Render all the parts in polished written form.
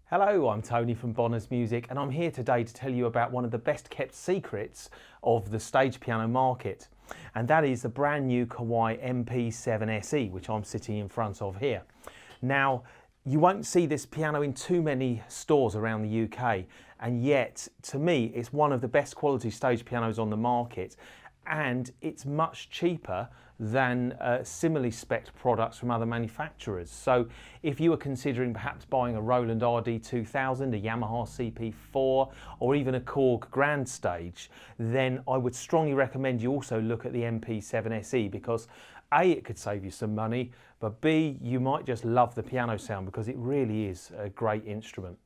Hello, I'm Tony from Bonner's Music and I'm here today to tell you about one of the best kept secrets of the stage piano market, and that is the brand new Kawai MP7SE, which I'm sitting in front of here. Now, you won't see this piano in too many stores around the UK, and yet to me it's one of the best quality stage pianos on the market, and it's much cheaper than similarly spec'd products from other manufacturers. So if you were considering perhaps buying a Roland RD2000, a Yamaha CP4, or even a Korg Grand Stage, then I would strongly recommend you also look at the MP7SE, because A, it could save you some money, but B, you might just love the piano sound because it really is a great instrument.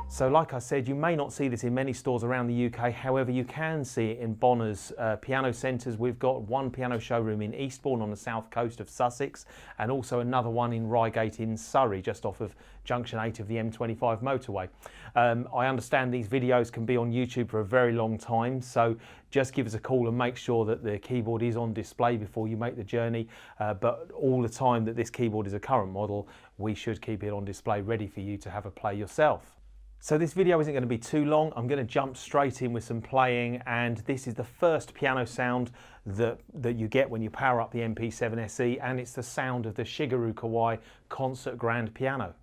So like I said, you may not see this in many stores around the UK, however you can see it in Bonner's piano centres. We've got one piano showroom in Eastbourne on the south coast of Sussex, and also another one in Reigate in Surrey, just off of junction 8 of the M25 motorway. I understand these videos can be on YouTube for a very long time, so just give us a call and make sure that the keyboard is on display before you make the journey. But all the time that this keyboard is a current model, we should keep it on display ready for you to have a play yourself. So this video isn't going to be too long. I'm going to jump straight in with some playing, and this is the first piano sound that you get when you power up the MP7SE, and it's the sound of the Shigeru Kawai Concert Grand Piano.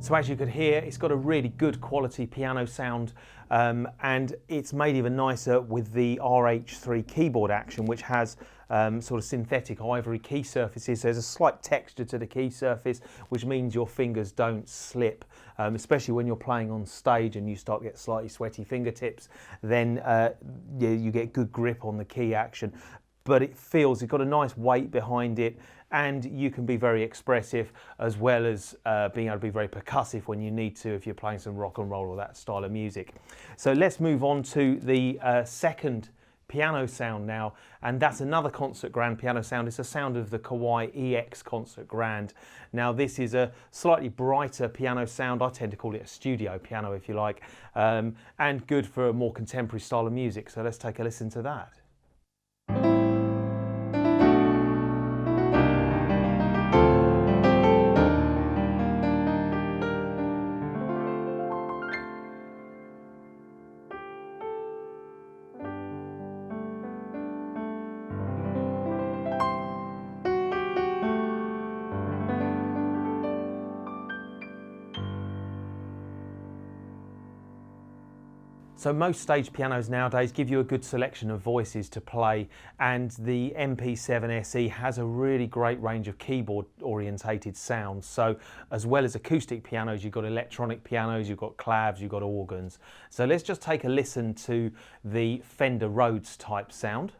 So as you could hear, it's got a really good quality piano sound, and it's made even nicer with the RH3 keyboard action, which has sort of synthetic ivory key surfaces. There's a slight texture to the key surface, which means your fingers don't slip, especially when you're playing on stage and you start to get slightly sweaty fingertips. Then you get good grip on the key action. But it's got a nice weight behind it, and you can be very expressive as well as being able to be very percussive when you need to if you're playing some rock and roll or that style of music. So let's move on to the second piano sound now, and that's another Concert Grand piano sound. It's a sound of the Kawai EX Concert Grand. Now this is a slightly brighter piano sound. I tend to call it a studio piano if you like, and good for a more contemporary style of music. So let's take a listen to that. So most stage pianos nowadays give you a good selection of voices to play, and the MP7SE has a really great range of keyboard orientated sounds. So as well as acoustic pianos, you've got electronic pianos, you've got clavs, you've got organs. So let's just take a listen to the Fender Rhodes type sound.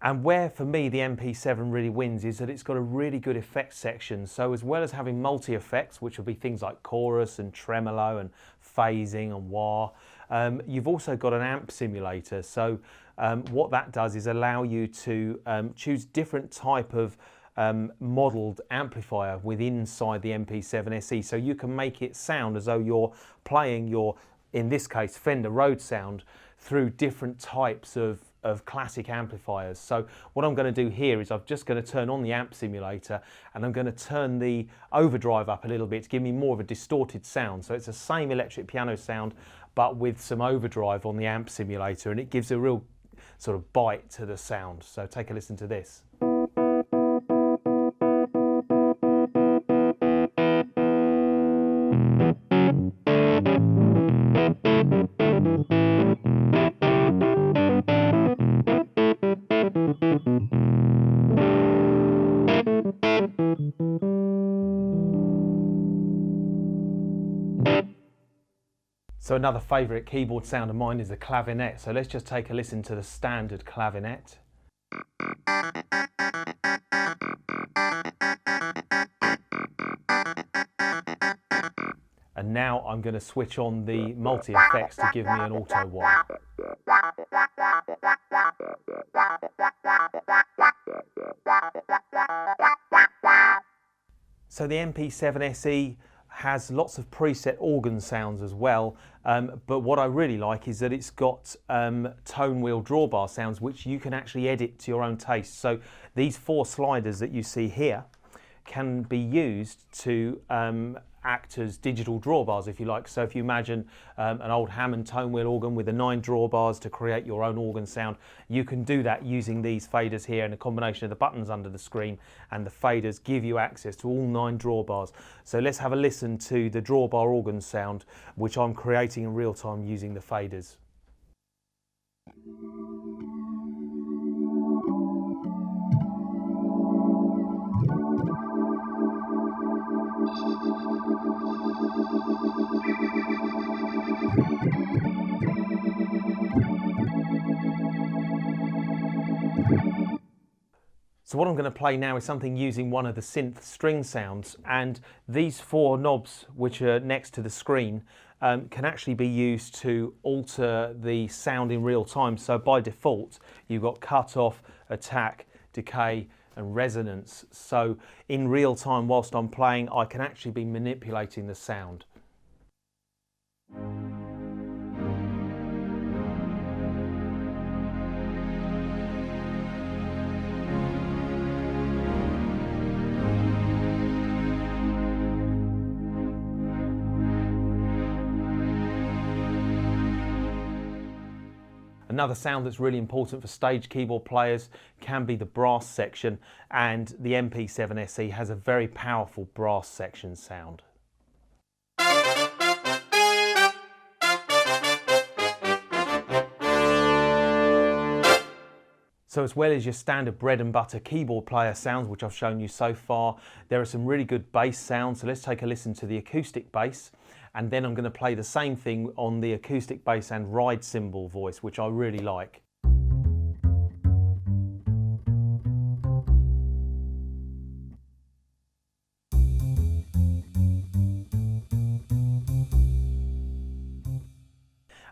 And where, for me, the MP7 really wins is that it's got a really good effects section. So as well as having multi-effects, which will be things like chorus and tremolo and phasing and wah, you've also got an amp simulator. So what that does is allow you to choose different type of modelled amplifier inside the MP7SE. So you can make it sound as though you're playing your, in this case, Fender Rhodes sound through different types of classic amplifiers. So what I'm going to do here is I'm just going to turn on the amp simulator, and I'm going to turn the overdrive up a little bit to give me more of a distorted sound. So it's the same electric piano sound, but with some overdrive on the amp simulator, and it gives a real sort of bite to the sound. So take a listen to this. So another favourite keyboard sound of mine is the clavinet. So let's just take a listen to the standard clavinet. And now I'm going to switch on the multi-effects to give me an auto wah. So the MP7SE has lots of preset organ sounds as well, but what I really like is that it's got tone wheel drawbar sounds which you can actually edit to your own taste. So these 4 sliders that you see here can be used to act as digital drawbars, if you like. So if you imagine an old Hammond tone wheel organ with the 9 drawbars to create your own organ sound, you can do that using these faders here, and a combination of the buttons under the screen and the faders give you access to all 9 drawbars. So let's have a listen to the drawbar organ sound which I'm creating in real time using the faders. So what I'm going to play now is something using one of the synth string sounds, and these 4 knobs which are next to the screen can actually be used to alter the sound in real time. So by default you've got cut off, attack, decay and resonance. So in real time whilst I'm playing I can actually be manipulating the sound. Another sound that's really important for stage keyboard players can be the brass section, and the MP7SE has a very powerful brass section sound. So as well as your standard bread and butter keyboard player sounds, which I've shown you so far, there are some really good bass sounds. So let's take a listen to the acoustic bass, and then I'm going to play the same thing on the acoustic bass and ride cymbal voice, which I really like.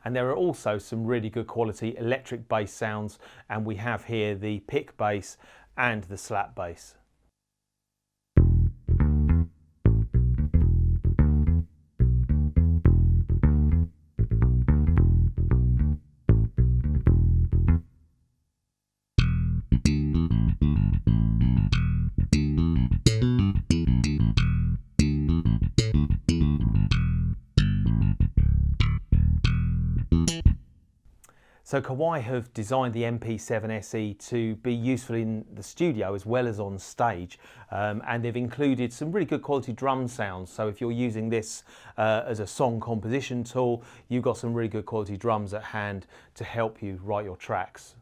And there are also some really good quality electric bass sounds, and we have here the pick bass and the slap bass. So Kawai have designed the MP7SE to be useful in the studio as well as on stage, and they've included some really good quality drum sounds. So if you're using this as a song composition tool, you've got some really good quality drums at hand to help you write your tracks.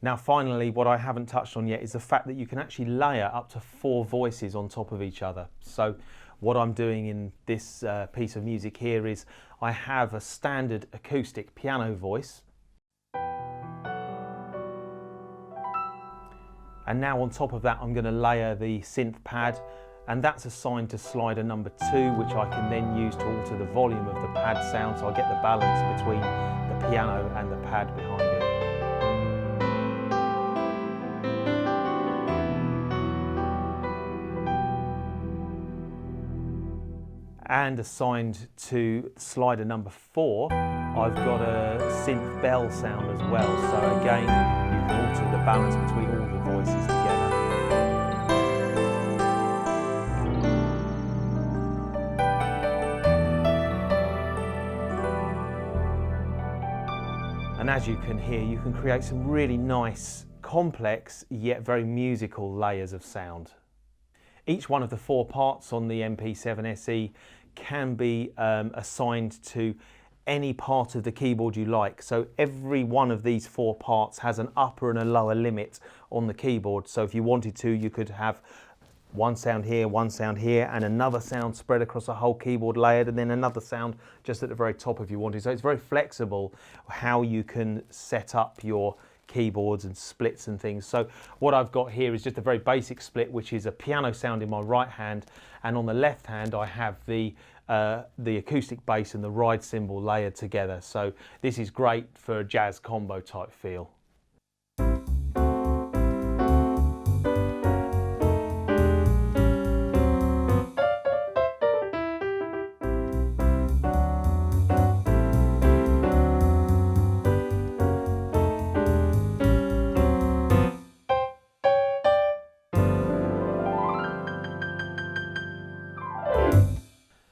Now finally, what I haven't touched on yet is the fact that you can actually layer up to 4 voices on top of each other. So what I'm doing in this piece of music here is I have a standard acoustic piano voice. And now on top of that I'm going to layer the synth pad, and that's assigned to slider number 2, which I can then use to alter the volume of the pad sound, so I get the balance between the piano and the pad behind it. And assigned to slider number 4, I've got a synth bell sound as well. So again, you can alter the balance between all the voices together. And as you can hear, you can create some really nice, complex, yet very musical layers of sound. Each one of the 4 parts on the MP7SE can be assigned to any part of the keyboard you like. So every one of these 4 parts has an upper and a lower limit on the keyboard. So if you wanted to, you could have one sound here, and another sound spread across a whole keyboard layered, and then another sound just at the very top if you wanted. So it's very flexible how you can set up your keyboards and splits and things. So what I've got here is just a very basic split, which is a piano sound in my right hand, and on the left hand I have the acoustic bass and the ride cymbal layered together. So this is great for a jazz combo type feel.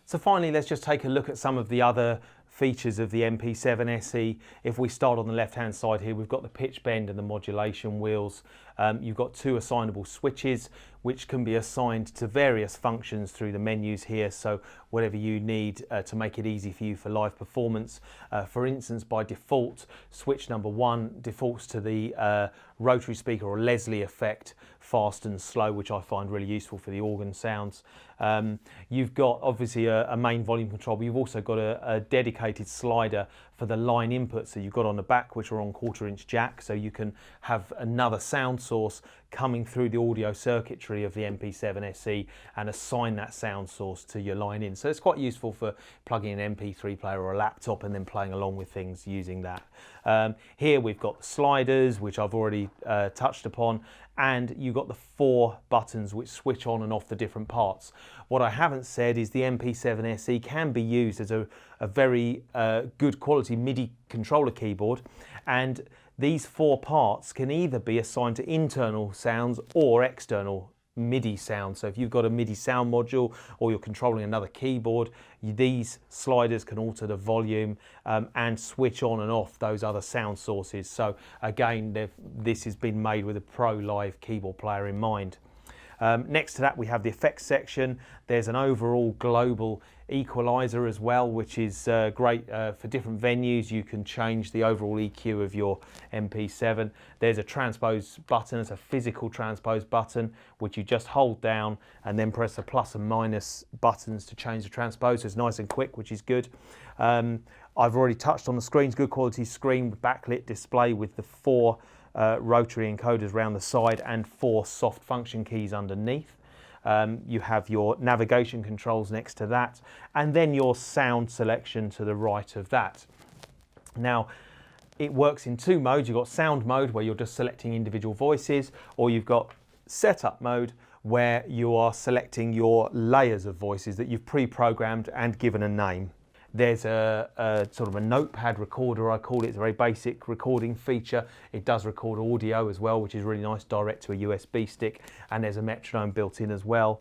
So finally, let's just take a look at some of the other features of the MP7SE. If we start on the left-hand side here, we've got the pitch bend and the modulation wheels. You've got 2 assignable switches, which can be assigned to various functions through the menus here. So whatever you need to make it easy for you for live performance. For instance, by default, switch number 1 defaults to the rotary speaker or Leslie effect, fast and slow, which I find really useful for the organ sounds. You've got obviously a main volume control, but you've also got a dedicated slider for the line inputs that you've got on the back, which are on 1/4" jack, so you can have another sound source coming through the audio circuitry of the MP7SE and assign that sound source to your line in. So it's quite useful for plugging an MP3 player or a laptop and then playing along with things using that. Here we've got the sliders, which I've already touched upon, and you've got the 4 buttons which switch on and off the different parts. What I haven't said is the MP7SE can be used as a very good quality MIDI controller keyboard, and these 4 parts can either be assigned to internal sounds or external MIDI sound. So if you've got a MIDI sound module or you're controlling another keyboard, these sliders can alter the volume and switch on and off those other sound sources. So again, this has been made with a pro live keyboard player in mind. Next to that, we have the effects section. There's an overall global equalizer as well, which is great for different venues. You can change the overall EQ of your MP7. There's a transpose button. It's a physical transpose button, which you just hold down and then press the plus and minus buttons to change the transpose. So it's nice and quick, which is good. I've already touched on the screens. Good quality screen with backlit display with the 4 rotary encoders around the side and 4 soft function keys underneath. You have your navigation controls next to that, and then your sound selection to the right of that. Now, it works in 2 modes. You've got sound mode, where you're just selecting individual voices, or you've got setup mode, where you are selecting your layers of voices that you've pre-programmed and given a name. There's a sort of a notepad recorder, I call it. It's a very basic recording feature. It does record audio as well, which is really nice, direct to a USB stick, and there's a metronome built in as well.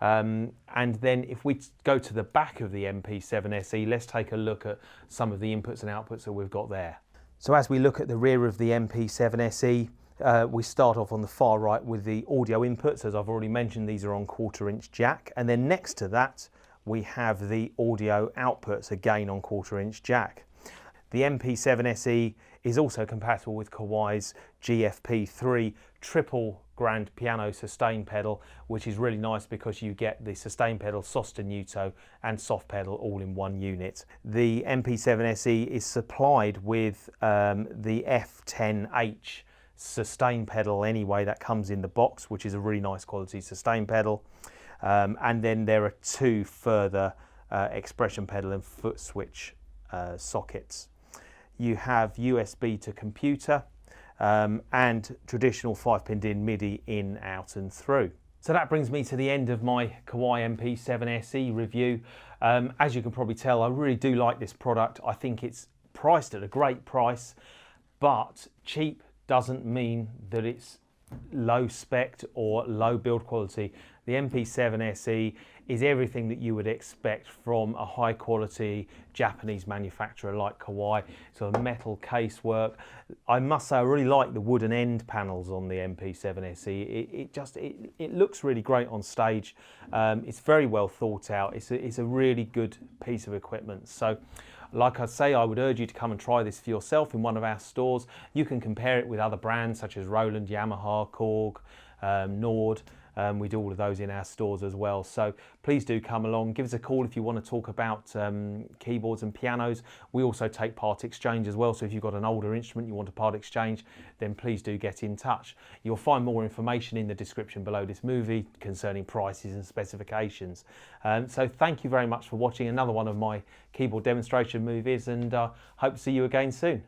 And then if we go to the back of the MP7SE, let's take a look at some of the inputs and outputs that we've got there. So as we look at the rear of the MP7SE, we start off on the far right with the audio inputs. As I've already mentioned, these are on 1/4" jack, and then next to that we have the audio outputs, again on 1/4" jack. The MP7SE is also compatible with Kawai's GFP3 triple grand piano sustain pedal, which is really nice because you get the sustain pedal, sostenuto and soft pedal all in one unit. The MP7SE is supplied with the F10H sustain pedal anyway, that comes in the box, which is a really nice quality sustain pedal. And then there are 2 further expression pedal and foot switch sockets. You have USB to computer and traditional 5-pin DIN MIDI in, out and through. So that brings me to the end of my Kawai MP7SE review. As you can probably tell, I really do like this product. I think it's priced at a great price, but cheap doesn't mean that it's low spec or low build quality. The MP7SE is everything that you would expect from a high quality Japanese manufacturer like Kawai. So metal casework. I must say I really like the wooden end panels on the MP7SE. It looks really great on stage. It's very well thought out. It's a really good piece of equipment. So like I say, I would urge you to come and try this for yourself in one of our stores. You can compare it with other brands such as Roland, Yamaha, Korg, Nord. We do all of those in our stores as well. So please do come along. Give us a call if you want to talk about keyboards and pianos. We also take part exchange as well. So if you've got an older instrument you want to part exchange, then please do get in touch. You'll find more information in the description below this movie concerning prices and specifications. So thank you very much for watching another one of my keyboard demonstration movies, and hope to see you again soon.